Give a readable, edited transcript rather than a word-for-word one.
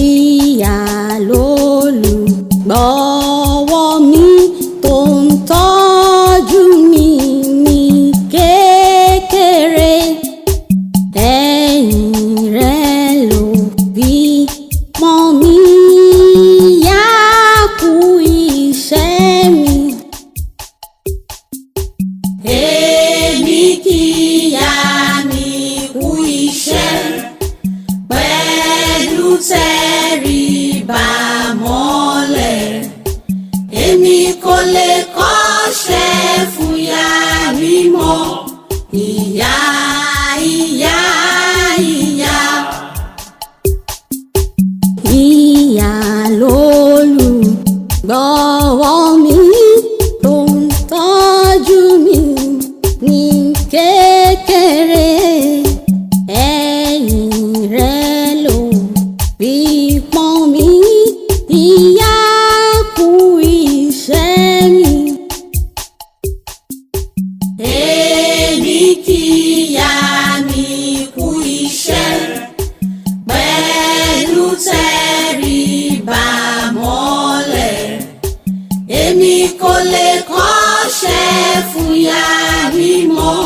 Ìyá lolùgbọ́wọ́ mi tó ń tọ́jú mi ní kékeré. Ẹ̀yìn rẹ̀ ló bí mọ́ mi, ìyá kú iṣẹ́ mi. Èmi kí ìyá mi kú iṣẹ́ pẹ̀lú tẹríba mọ́lẹ̀. Èmi kò lè kọ́ṣẹ́ fún ìyá mi mọ́. Ìyá, ìyá, ìyá. Ìyá lolùgbọ́wọ́ mi tó ń tọ́jú mi ní kékeré. Ẹ̀yìn rẹ̀ ló bí pọ́n mi, ìyá kú iṣẹ́ mi. Èmi kí ìyá mi kú iṣẹ́ pẹ̀lú tẹríba mọ́lẹ̀. Èmi kò lè kọ́ṣẹ́ fún ìyá mi mọ́.